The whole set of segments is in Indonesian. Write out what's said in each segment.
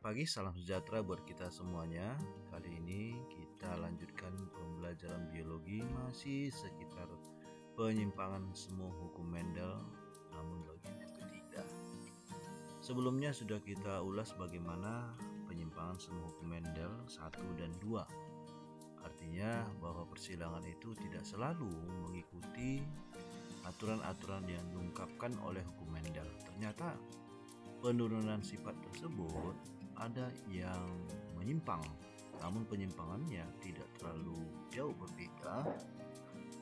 pagi, salam sejahtera buat kita semuanya. Kali ini kita lanjutkan pembelajaran biologi masih sekitar penyimpangan semu hukum Mendel, namun bagian yang ketiga. Sebelumnya sudah kita ulas bagaimana penyimpangan semu hukum Mendel 1 dan 2. Artinya bahwa persilangan itu tidak selalu mengikuti aturan-aturan yang diungkapkan oleh hukum Mendel. Ternyata penurunan sifat tersebut ada yang menyimpang, namun penyimpangannya tidak terlalu jauh berbeda,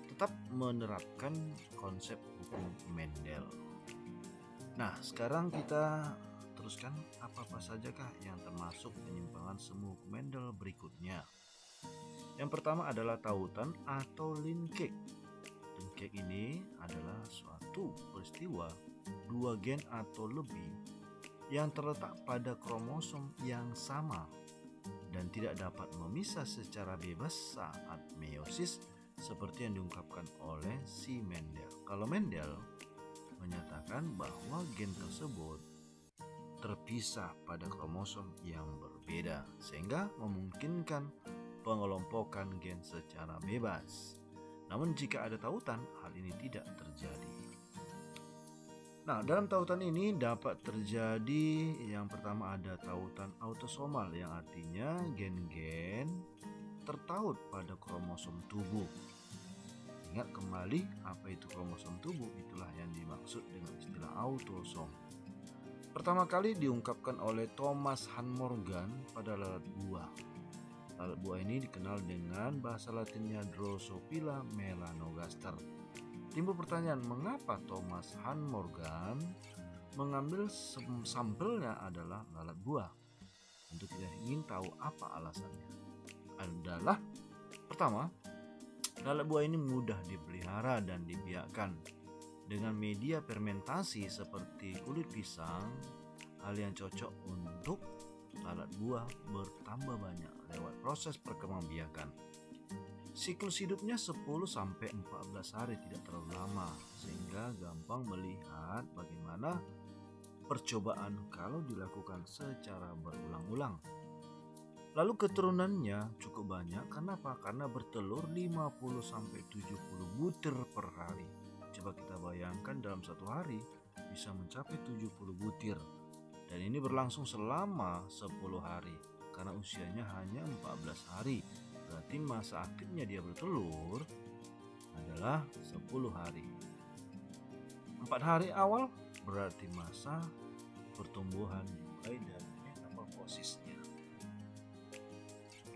tetap menerapkan konsep hukum Mendel. Nah, sekarang kita teruskan apa-apa sajakah yang termasuk penyimpangan semu hukum Mendel berikutnya. Yang pertama adalah tautan atau linkage. Linkage ini adalah suatu peristiwa dua gen atau lebih yang terletak pada kromosom yang sama dan tidak dapat memisah secara bebas saat meiosis seperti yang diungkapkan oleh si Mendel. Kalau Mendel menyatakan bahwa gen tersebut terpisah pada kromosom yang berbeda sehingga memungkinkan pengelompokan gen secara bebas. Namun jika ada tautan, hal ini tidak terjadi. Nah, dalam tautan ini dapat terjadi yang pertama ada tautan autosomal yang artinya gen-gen tertaut pada kromosom tubuh. Ingat kembali apa itu kromosom tubuh, itulah yang dimaksud dengan istilah autosom. Pertama kali diungkapkan oleh Thomas Han Morgan pada lalat buah. Lalat buah ini dikenal dengan bahasa latinnya Drosophila melanogaster. Timbul pertanyaan, mengapa Thomas Han Morgan mengambil sampelnya adalah lalat buah? Tentu kita ingin tahu apa alasannya. Adalah pertama, lalat buah ini mudah dipelihara dan dibiakkan. Dengan media fermentasi seperti kulit pisang, hal yang cocok untuk lalat buah bertambah banyak lewat proses perkembangbiakan. Siklus hidupnya 10-14 hari, tidak terlalu lama, sehingga gampang melihat bagaimana percobaan kalau dilakukan secara berulang-ulang. Lalu keturunannya cukup banyak, kenapa? Karena bertelur 50-70 butir per hari. Coba kita bayangkan dalam satu hari bisa mencapai 70 butir. Dan ini berlangsung selama 10 hari, karena usianya hanya 14 hari. Berarti masa aktifnya dia bertelur adalah 10 hari. 4 hari awal berarti masa pertumbuhan dimulai dari metamorfosisnya.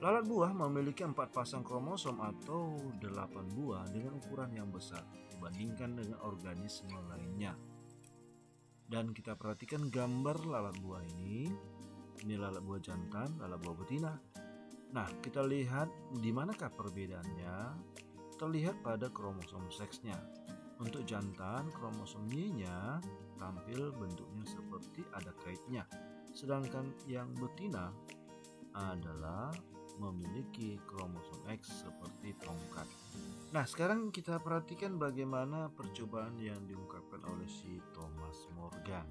Lalat buah memiliki 4 pasang kromosom atau 8 buah dengan ukuran yang besar dibandingkan dengan organisme lainnya. Dan kita perhatikan gambar lalat buah ini. Ini lalat buah jantan, lalat buah betina. Nah, kita lihat di manakah perbedaannya? Terlihat pada kromosom seksnya. Untuk jantan, kromosom Y-nya tampil bentuknya seperti ada kaitnya. Sedangkan yang betina adalah memiliki kromosom X seperti tongkat. Nah, sekarang kita perhatikan bagaimana percobaan yang diungkapkan oleh si Thomas Morgan.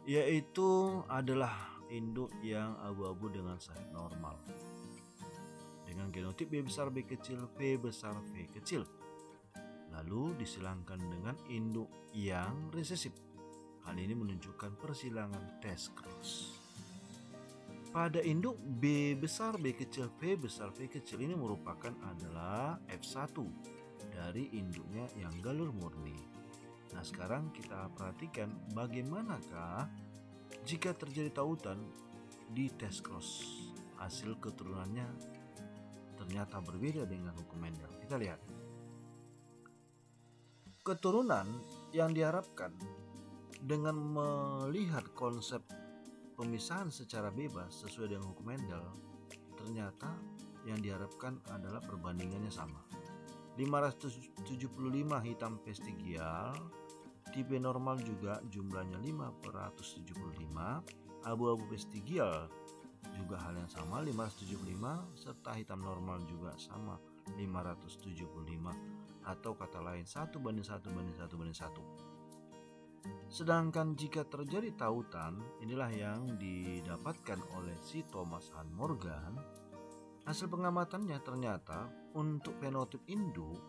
Yaitu adalah induk yang abu-abu dengan sayap normal dengan genotip B besar B kecil V besar V kecil, lalu disilangkan dengan induk yang resesif. Hal ini menunjukkan persilangan test cross. Pada induk B besar B kecil V besar V kecil ini merupakan adalah F1 dari induknya yang galur murni. Nah, sekarang kita perhatikan bagaimanakah jika terjadi tautan di test cross, hasil keturunannya ternyata berbeda dengan hukum Mendel. Kita lihat. Keturunan yang diharapkan dengan melihat konsep pemisahan secara bebas sesuai dengan hukum Mendel, ternyata yang diharapkan adalah perbandingannya sama. 575 hitam vestigial, tipe normal juga jumlahnya 5/75, abu-abu vestigial juga hal yang sama 575, serta hitam normal juga sama 575, atau kata lain 1:1:1:1. Sedangkan jika terjadi tautan, inilah yang didapatkan oleh si Thomas Han Morgan. Hasil pengamatannya ternyata untuk fenotip induk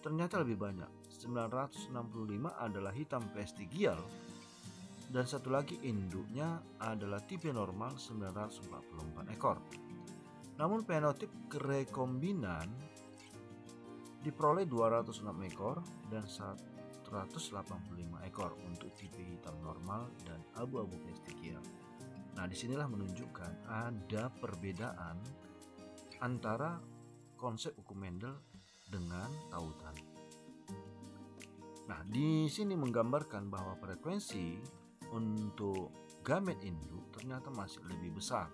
ternyata lebih banyak. 965 adalah hitam vestigial dan satu lagi induknya adalah tipe normal 944 ekor. Namun fenotip rekombinan diperoleh 206 ekor dan 185 ekor untuk tipe hitam normal dan abu-abu vestigial. Nah, disinilah menunjukkan ada perbedaan antara konsep hukum Mendel dengan tautan. Nah, di sini menggambarkan bahwa frekuensi untuk gamet induk ternyata masih lebih besar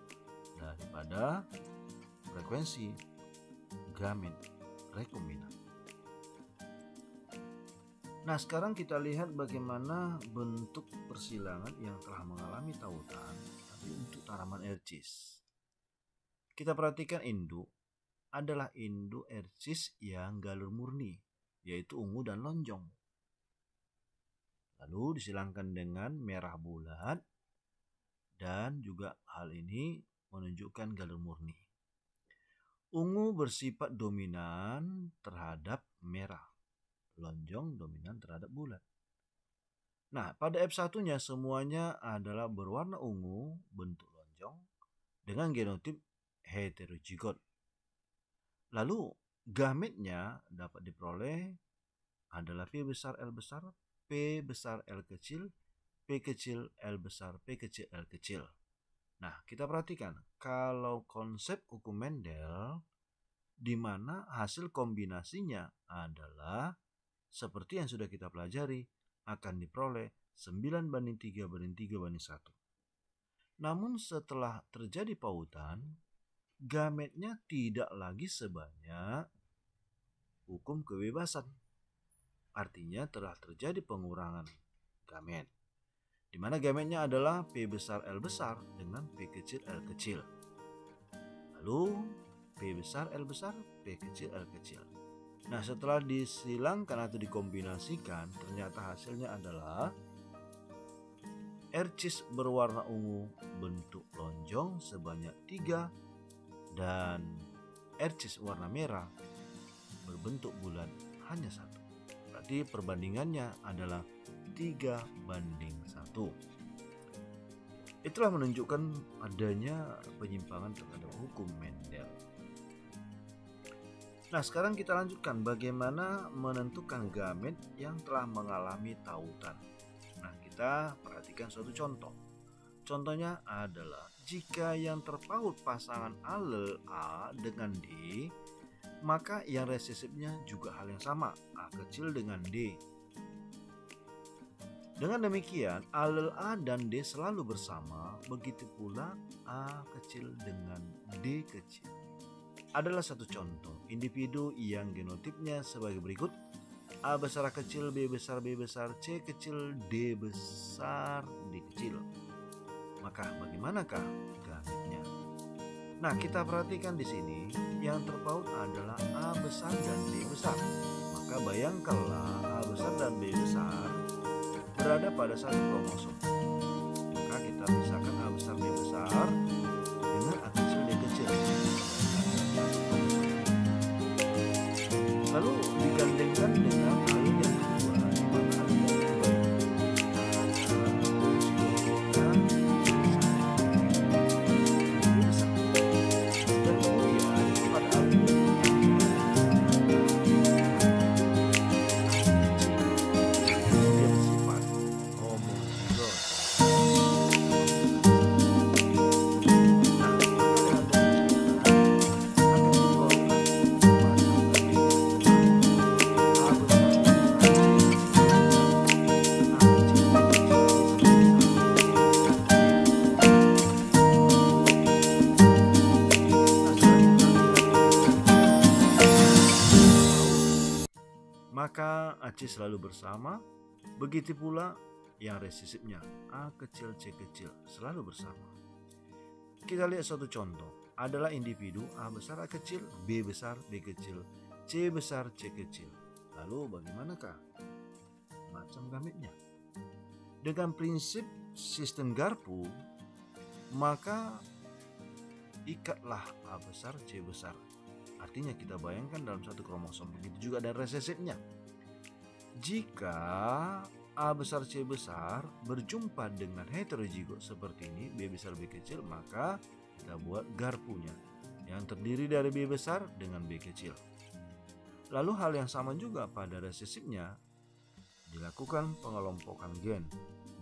daripada frekuensi gamet rekombinan. Nah, sekarang kita lihat bagaimana bentuk persilangan yang telah mengalami tautan tapi untuk tanaman ercis. Kita perhatikan induk adalah induk ercis yang galur murni, yaitu ungu dan lonjong. Lalu disilangkan dengan merah bulat dan juga hal ini menunjukkan galur murni. Ungu bersifat dominan terhadap merah. Lonjong dominan terhadap bulat. Nah, pada F1-nya semuanya adalah berwarna ungu bentuk lonjong dengan genotip heterozigot. Lalu gametnya dapat diperoleh adalah P besar L besar, P besar L kecil, P kecil L besar, P kecil L kecil. Nah, kita perhatikan kalau konsep hukum Mendel di mana hasil kombinasinya adalah seperti yang sudah kita pelajari, akan diperoleh 9:3:3:1. Namun setelah terjadi pautan, gametnya tidak lagi sebanyak hukum kebebasan. Artinya telah terjadi pengurangan gamet, di mana gametnya adalah P besar L besar dengan P kecil L kecil. Lalu P besar L besar, P kecil L kecil. Nah, setelah disilangkan atau dikombinasikan, ternyata hasilnya adalah ercis berwarna ungu bentuk lonjong sebanyak 3 dan ercis warna merah berbentuk bulat hanya 1. Berarti perbandingannya adalah 3:1. Itulah menunjukkan adanya penyimpangan terhadap hukum Mendel. Nah, sekarang kita lanjutkan bagaimana menentukan gamet yang telah mengalami tautan. Nah, kita perhatikan suatu contoh. Contohnya adalah jika yang terpaut pasangan alel A dengan D, maka yang resesifnya juga hal yang sama, A kecil dengan D. Dengan demikian, alel A dan D selalu bersama, begitu pula A kecil dengan D kecil. Adalah satu contoh individu yang genotipnya sebagai berikut: A besar A kecil, B besar B besar, C kecil, D besar D kecil. Maka bagaimanakah gametnya? Nah, kita perhatikan di sini yang terpaut adalah A besar dan B besar. Maka bayangkanlah A besar dan B besar berada pada satu kromosom. Maka kita pisahkan A besar B besar dengan A kecil D kecil. Lalu digandengkan dengan hal yang kedua, di mana hal yang kedua dan kemudian pada hal ini yang sifat homozigot. Maka AC selalu bersama, begitu pula yang resesifnya A kecil C kecil selalu bersama. Kita lihat suatu contoh, adalah individu A besar A kecil, B besar B kecil, C besar C kecil. Lalu bagaimanakah macam gametnya? Dengan prinsip sistem Garpu, maka ikatlah A besar C besar. Artinya kita bayangkan dalam satu kromosom, begitu juga ada resesifnya. Jika A besar C besar berjumpa dengan heterozigot seperti ini, B besar B kecil, maka kita buat garpunya yang terdiri dari B besar dengan B kecil. Lalu hal yang sama juga pada resesifnya, dilakukan pengelompokan gen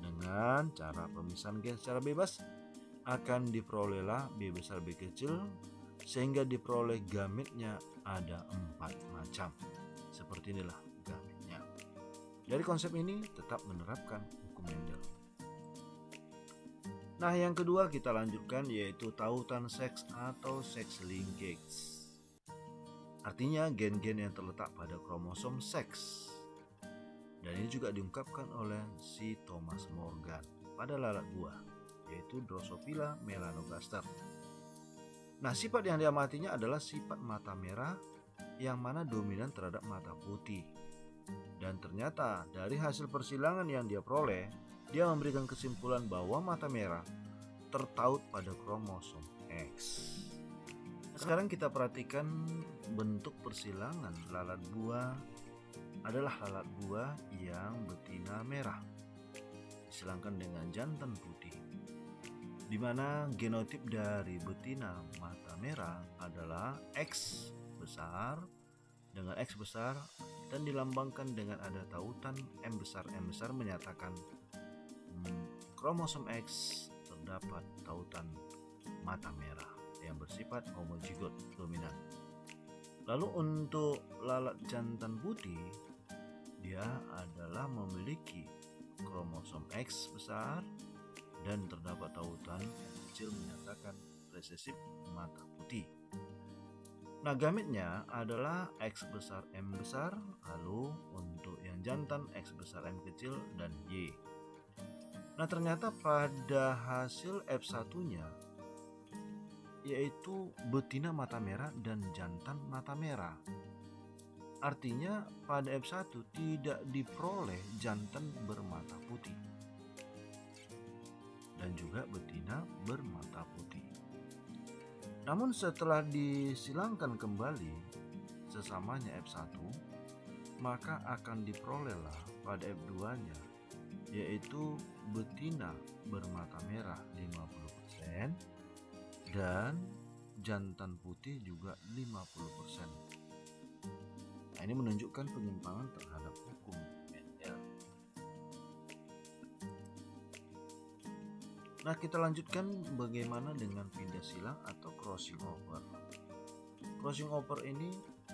dengan cara pemisahan gen secara bebas, akan diperolehlah B besar B kecil sehingga diperoleh gametnya ada 4 macam. Seperti inilah gametnya. Dari konsep ini tetap menerapkan hukum Mendel. Nah, yang kedua kita lanjutkan yaitu tautan seks atau sex linkage. Artinya gen-gen yang terletak pada kromosom seks. Dan ini juga diungkapkan oleh si Thomas Morgan pada lalat buah, yaitu Drosophila melanogaster. Nah, sifat yang diamatinya adalah sifat mata merah yang mana dominan terhadap mata putih. Dan ternyata dari hasil persilangan yang dia peroleh, dia memberikan kesimpulan bahwa mata merah tertaut pada kromosom X. Sekarang kita perhatikan bentuk persilangan lalat buah adalah lalat buah yang betina merah disilangkan dengan jantan putih, di mana genotip dari betina mata merah adalah X besar dengan X besar dan dilambangkan dengan ada tautan M besar menyatakan kromosom X terdapat tautan mata merah yang bersifat homozigot dominan. Lalu untuk lalat jantan putih, dia adalah memiliki kromosom X besar dan terdapat tautan kecil menyatakan resesif mata putih. Nah, gametnya adalah X besar M besar, lalu untuk yang jantan X besar M kecil dan Y. Nah, ternyata pada hasil F1-nya yaitu betina mata merah dan jantan mata merah. Artinya pada F1 tidak diperoleh jantan bermata putih dan juga betina bermata putih. Namun setelah disilangkan kembali sesamanya F1, maka akan diperolehlah pada F2-nya yaitu betina bermata merah 50% dan jantan putih juga 50%. Nah, ini menunjukkan penyimpangan terhadap hukum Mendel. Nah, kita lanjutkan bagaimana dengan pindah silang atau crossing over. Crossing over ini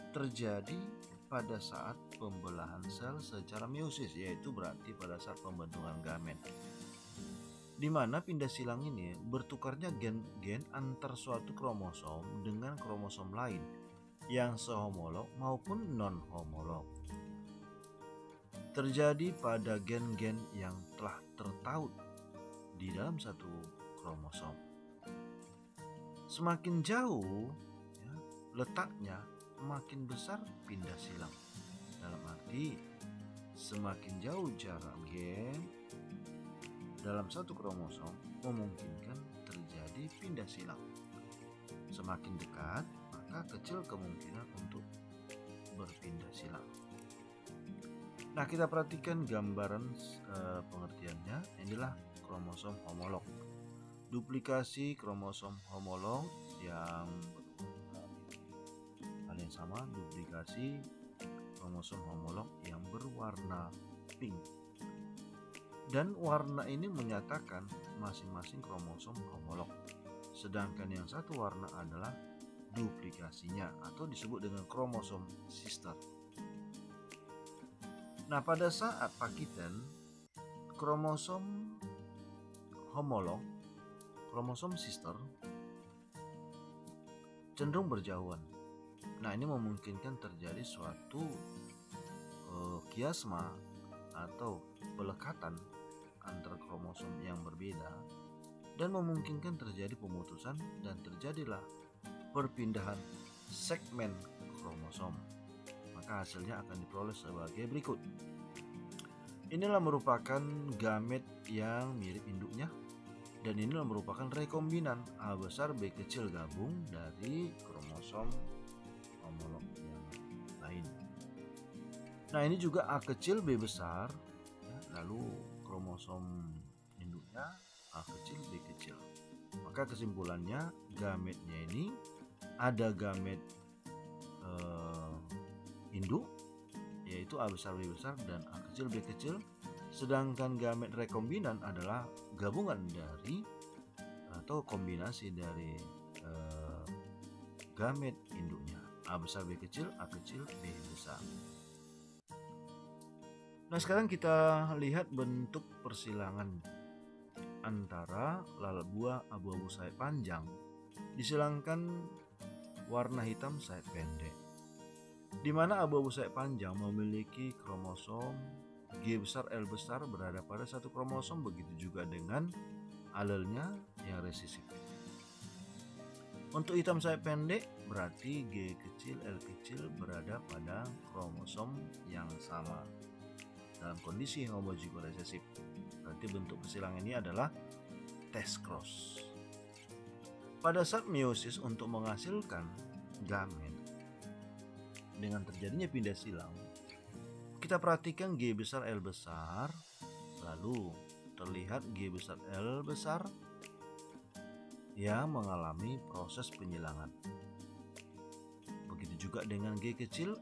terjadi pada saat pembelahan sel secara meiosis, yaitu berarti pada saat pembentukan gamet, di mana pindah silang ini bertukarnya gen-gen antar suatu kromosom dengan kromosom lain yang sehomolog maupun non-homolog. Terjadi pada gen-gen yang telah tertaut di dalam satu kromosom. Semakin jauh ya, letaknya, makin besar pindah silang. Dalam arti semakin jauh jarak gen dalam satu kromosom memungkinkan terjadi pindah silang. Semakin dekat, maka kecil kemungkinan untuk berpindah silang. Nah, kita perhatikan gambaran pengertiannya. Inilah kromosom homolog. Duplikasi kromosom homolog yang hal yang sama, duplikasi kromosom homolog yang berwarna pink. Dan warna ini menyatakan masing-masing kromosom homolog. Sedangkan yang satu warna adalah duplikasinya atau disebut dengan kromosom sister. Nah, pada saat pakitan kromosom homolog, kromosom sister cenderung berjauhan. Nah, ini memungkinkan terjadi suatu kiasma atau pelekatan antara kromosom yang berbeda dan memungkinkan terjadi pemutusan dan terjadilah perpindahan segmen kromosom. Maka hasilnya akan diperoleh sebagai berikut. Inilah merupakan gamet yang mirip induknya, dan inilah merupakan rekombinan A besar B kecil gabung dari kromosom homolog yang lain. Nah, ini juga A kecil B besar, lalu kromosom induknya A kecil B kecil. Maka kesimpulannya, gametnya ini ada gamet induk yaitu A besar B besar dan A kecil B kecil, sedangkan gamet rekombinan adalah gabungan dari atau kombinasi dari gamet induknya A besar B kecil, A kecil B besar. Nah, sekarang kita lihat bentuk persilangan antara lalat buah abu-abu sayap panjang disilangkan warna hitam sayap pendek, di mana abu-abu sayap panjang memiliki kromosom G besar L besar berada pada satu kromosom, begitu juga dengan alelnya yang resesif. Untuk hitam sayap pendek berarti G kecil L kecil berada pada kromosom yang sama dalam kondisi homozigo resesif. Berarti bentuk persilangan ini adalah test cross. Pada saat meiosis untuk menghasilkan gamet dengan terjadinya pindah silang, kita perhatikan G besar L besar, lalu terlihat G besar L besar yang mengalami proses penyilangan. Begitu juga dengan G kecil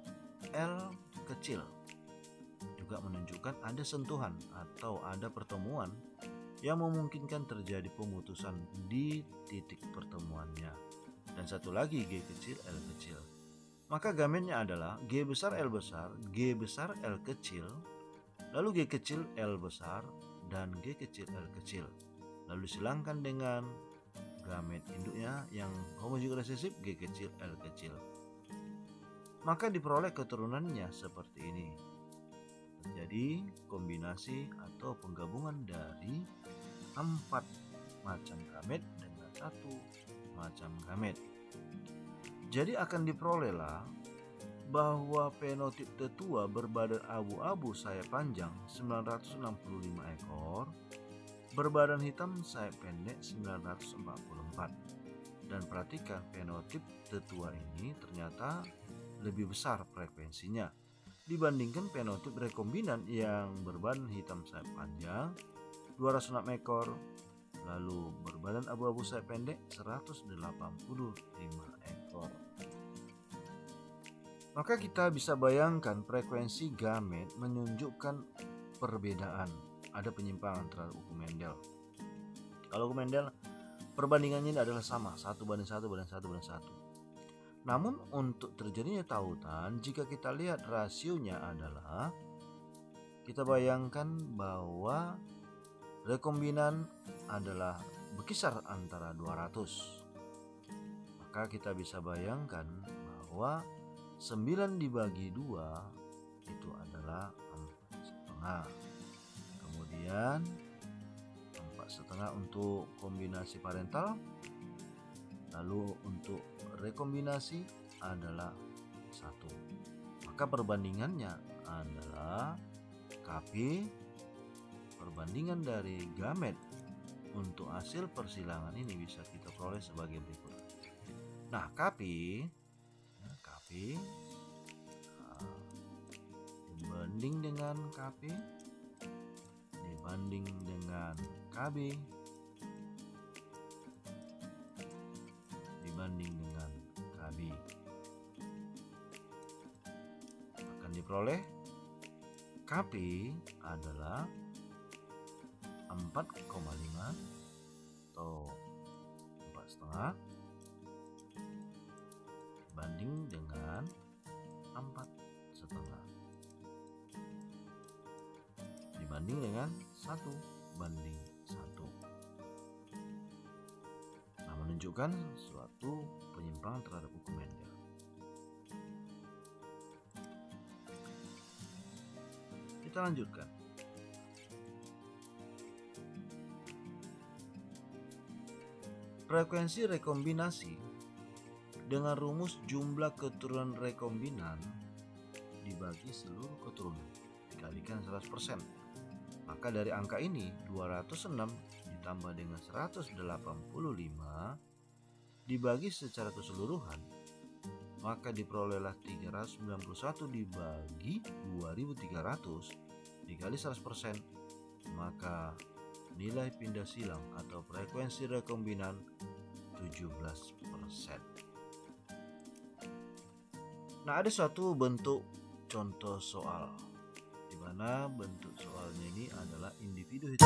L kecil, juga menunjukkan ada sentuhan atau ada pertemuan yang memungkinkan terjadi pemutusan di titik pertemuannya. Dan satu lagi G kecil L kecil. Maka gametnya adalah G besar L besar, G besar L kecil, lalu G kecil L besar, dan G kecil L kecil. Lalu silangkan dengan gamet induknya yang homozigo resesif G kecil L kecil. Maka diperoleh keturunannya seperti ini. Terjadi kombinasi atau penggabungan dari 4 macam gamet dengan 1 macam gamet. Jadi akan diperolehlah bahwa fenotip tetua berbadan abu-abu sayap panjang 965 ekor, berbadan hitam sayap pendek 944. Dan perhatikan, fenotip tetua ini ternyata lebih besar frekuensinya dibandingkan fenotip rekombinan yang berbadan hitam sayap panjang 206 ekor, lalu berbadan abu-abu sayap pendek 185 ekor. Maka kita bisa bayangkan frekuensi gamet menunjukkan perbedaan, ada penyimpangan terhadap hukum Mendel. Kalau hukum Mendel perbandingannya ini adalah sama, 1:1:1:1. Namun untuk terjadinya tautan, jika kita lihat rasionya adalah, kita bayangkan bahwa rekombinan adalah berkisar antara 200. Maka kita bisa bayangkan bahwa 9 dibagi 2 itu adalah 4,5. Kemudian 4,5 untuk kombinasi parental. Lalu untuk rekombinasi adalah 1. Maka perbandingannya adalah Kp, perbandingan dari gamet untuk hasil persilangan ini bisa kita peroleh sebagai berikut. Nah, Kp dibanding dengan Kp dibanding dengan Kb dibanding dengan Kb akan diperoleh Kp adalah 4,5 atau 4,5 dibanding dengan 4,5 dibanding dengan 1:1. Nah, menunjukkan suatu penyimpangan terhadap hukum Mendel. Kita lanjutkan. Frekuensi rekombinasi dengan rumus jumlah keturunan rekombinan dibagi seluruh keturunan dikalikan 100%. Maka dari angka ini 206 ditambah dengan 185 dibagi secara keseluruhan, maka diperolehlah 391 dibagi 2300 dikali 100%, maka nilai pindah silang atau frekuensi rekombinan 17%. Nah, ada suatu bentuk contoh soal di mana bentuk soalnya ini adalah individu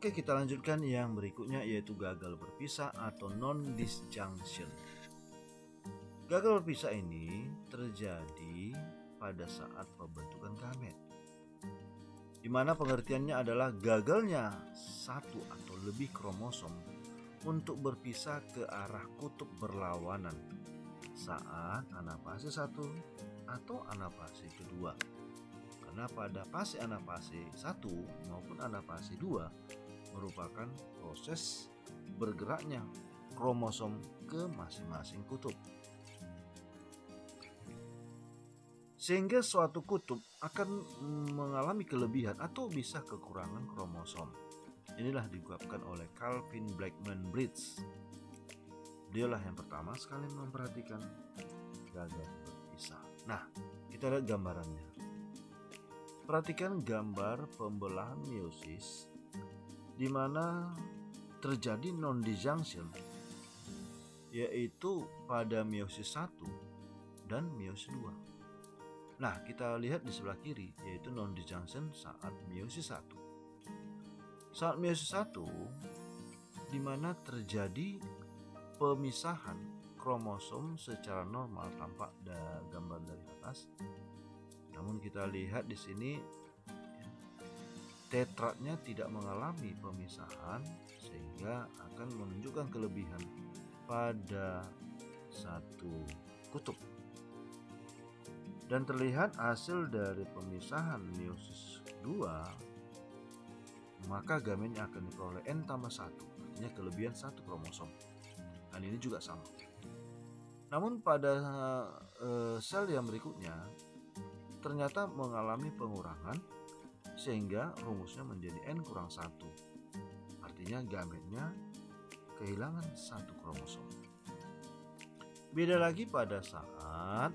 Oke, kita lanjutkan yang berikutnya, yaitu gagal berpisah atau non-disjunction. Gagal berpisah ini terjadi pada saat pembentukan gamet, di mana pengertiannya adalah gagalnya satu atau lebih kromosom untuk berpisah ke arah kutub berlawanan saat anafase 1 atau anafase kedua. Karena pada fase anafase 1 maupun anafase 2 merupakan proses bergeraknya kromosom ke masing-masing kutub, sehingga suatu kutub akan mengalami kelebihan atau bisa kekurangan kromosom. Inilah diungkapkan oleh Calvin Blackman Bridge. Dialah yang pertama sekali memperhatikan gagal berpisah. Nah, kita lihat gambarannya. Perhatikan gambar pembelahan meiosis di mana terjadi non-disjunction, yaitu pada meiosis 1 dan meiosis 2. Nah, kita lihat di sebelah kiri, yaitu non-disjunction saat meiosis 1. Saat meiosis 1 di mana terjadi pemisahan kromosom secara normal, tampak gambar dari atas. Namun kita lihat di sini tetradnya tidak mengalami pemisahan, sehingga akan menunjukkan kelebihan pada satu kutub. Dan terlihat hasil dari pemisahan meiosis 2, maka gametnya akan diperoleh N+1, artinya kelebihan satu kromosom. Dan ini juga sama. Namun pada sel yang berikutnya ternyata mengalami pengurangan, sehingga rumusnya menjadi N=1, artinya gametnya kehilangan satu kromosom. Beda lagi pada saat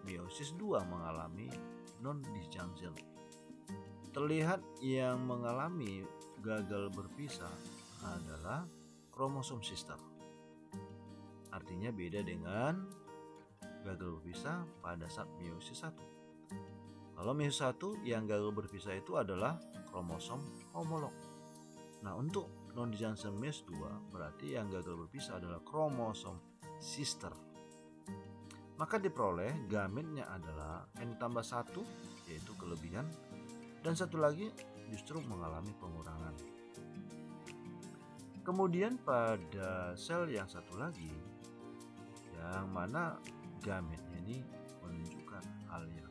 meiosis 2 mengalami non-disjunction. Terlihat yang mengalami gagal berpisah adalah kromosom sister, artinya beda dengan gagal berpisah pada saat meiosis 1. Kalau meiosis 1 yang gagal berpisah itu adalah kromosom homolog. Nah, untuk non-disjunction meiosis 2 berarti yang gagal berpisah adalah kromosom sister. Maka diperoleh gametnya adalah N+1, yaitu kelebihan, dan satu lagi justru mengalami pengurangan. Kemudian pada sel yang satu lagi, yang mana gametnya ini menunjukkan hal yang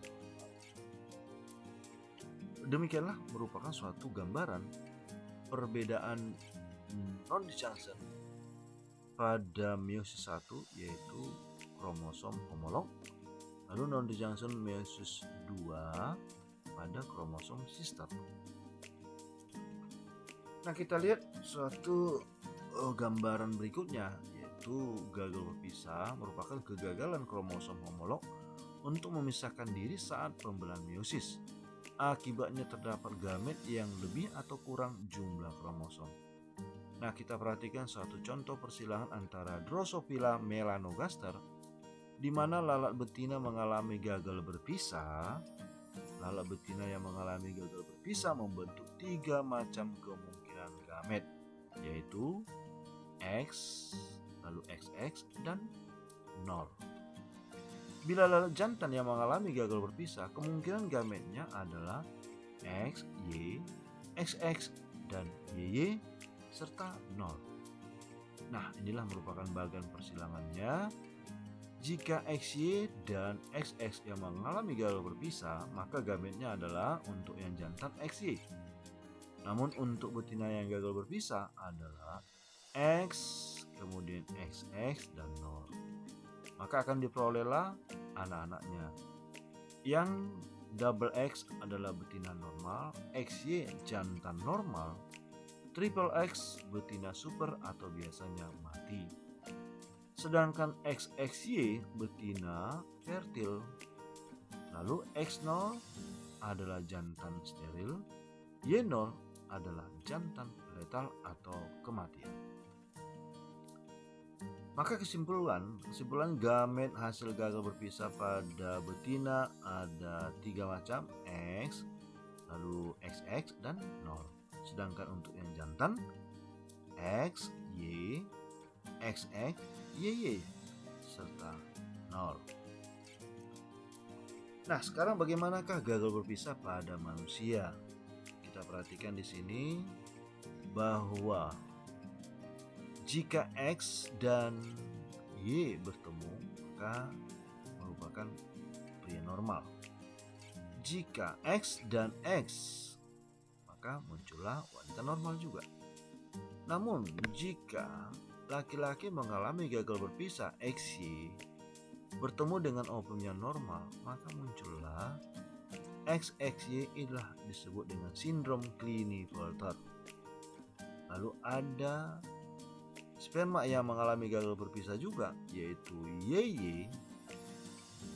demikianlah merupakan suatu gambaran perbedaan non-disjunction pada meiosis 1, yaitu kromosom homolog, Lalu non-disjunction meiosis 2 pada kromosom sister. Nah, kita lihat suatu gambaran berikutnya, yaitu gagal berpisah merupakan kegagalan kromosom homolog untuk memisahkan diri saat pembelahan meiosis. Akibatnya terdapat gamet yang lebih atau kurang jumlah kromosom. Nah, kita perhatikan suatu contoh persilangan antara Drosophila melanogaster, di mana lalat betina mengalami gagal berpisah. Lalat betina yang mengalami gagal berpisah membentuk 3 macam kemungkinan gamet, yaitu X, lalu XX, dan 0. Bila lalat jantan yang mengalami gagal berpisah, kemungkinan gametnya adalah X, Y, XX, dan YY, serta 0. Nah, inilah merupakan bagian persilangannya. Jika XY dan XX yang mengalami gagal berpisah, maka gametnya adalah untuk yang jantan XY. Namun untuk betina yang gagal berpisah adalah X, kemudian XX, dan 0. Maka akan diperolehlah anak-anaknya. Yang double X adalah betina normal, XY jantan normal, triple X betina super atau biasanya mati. Sedangkan XXY betina fertil. Lalu X0 adalah jantan steril, Y0 adalah jantan letal atau kematian. Maka kesimpulan gamet hasil gagal berpisah pada betina ada 3 macam, X, lalu XX, dan 0. Sedangkan untuk yang jantan X, Y, XX, YY, serta 0. Nah, sekarang bagaimanakah gagal berpisah pada manusia? Kita perhatikan di sini bahwa jika X dan Y bertemu, maka merupakan pria normal. Jika X dan X, maka muncullah wanita normal juga. Namun jika laki-laki mengalami gagal berpisah XY bertemu dengan ovum yang normal, maka muncullah XXY, inilah disebut dengan sindrom Klinefelter. Lalu ada sperma yang mengalami gagal berpisah juga, yaitu YY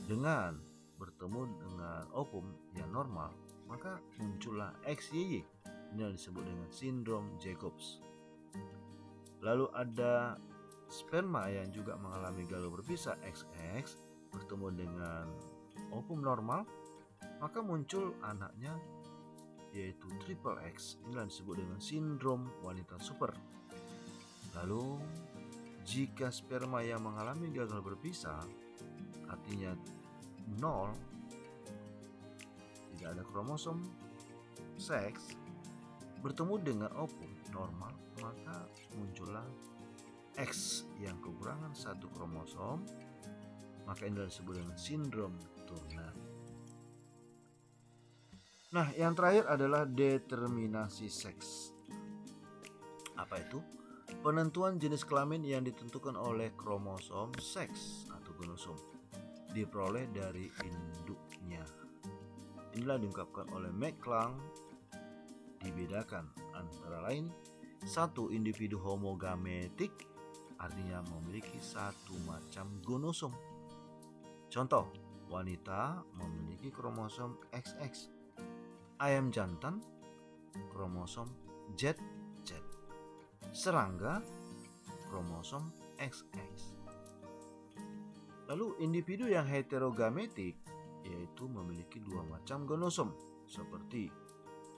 dengan bertemu dengan ovum yang normal, maka muncullah XYY, ini disebut dengan sindrom Jacobs. Lalu ada sperma yang juga mengalami gagal berpisah XX bertemu dengan ovum normal, maka muncul anaknya yaitu triple X, ini disebut dengan sindrom wanita super. Lalu jika sperma yang mengalami gagal berpisah, artinya 0, tidak ada kromosom seks, bertemu dengan ovum normal, maka muncullah X yang kekurangan 1 kromosom, maka ini disebut dengan sindrom Turner. Nah, yang terakhir adalah determinasi seks. Apa itu? Penentuan jenis kelamin yang ditentukan oleh kromosom seks atau gonosom, diperoleh dari induknya. Inilah diungkapkan oleh McClung. Dibedakan antara lain, 1 individu homogametik, artinya memiliki 1 macam gonosom. Contoh, wanita memiliki kromosom XX, ayam jantan kromosom ZZ, serangga kromosom XX. Lalu individu yang heterogametik yaitu memiliki 2 macam gonosom, seperti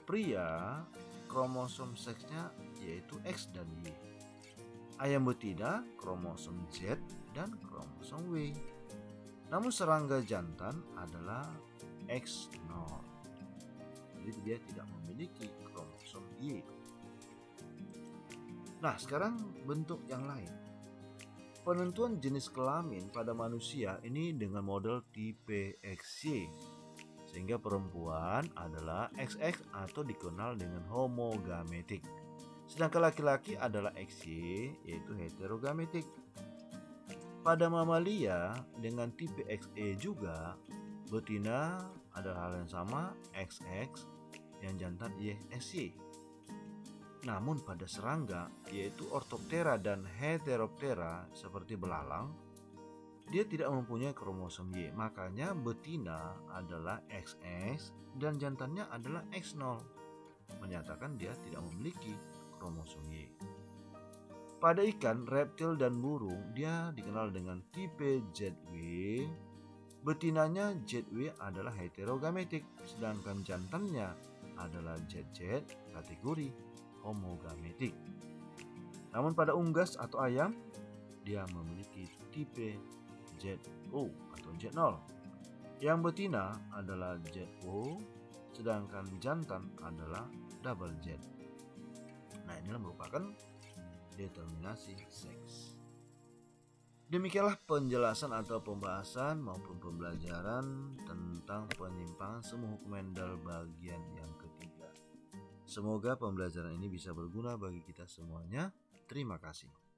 pria kromosom seksnya yaitu X dan Y, ayam betina kromosom Z dan kromosom W. Namun serangga jantan adalah X0, jadi dia tidak memiliki kromosom Y. Nah, sekarang bentuk yang lain. Penentuan jenis kelamin pada manusia ini dengan model tipe XY, sehingga perempuan adalah XX atau dikenal dengan homogametik, sedangkan laki-laki adalah XY yaitu heterogametik. Pada mamalia dengan tipe XE juga betina adalah hal yang sama, XX, yang jantan YXY. Namun pada serangga, yaitu Orthoptera dan Heteroptera seperti belalang, dia tidak mempunyai kromosom Y. Makanya betina adalah XX dan jantannya adalah X0, menyatakan dia tidak memiliki kromosom Y. Pada ikan, reptil, dan burung, dia dikenal dengan tipe ZW. Betinanya ZW adalah heterogametik, sedangkan jantannya adalah ZZ kategori homogametik. Namun pada unggas atau ayam, dia memiliki tipe ZO atau Z0. Yang betina adalah ZO, sedangkan jantan adalah double Z. Nah, inilah merupakan determinasi seks. Demikianlah penjelasan atau pembahasan maupun pembelajaran tentang penyimpangan semu hukum Mendel bagian yang ketiga. Semoga pembelajaran ini bisa berguna bagi kita semuanya. Terima kasih.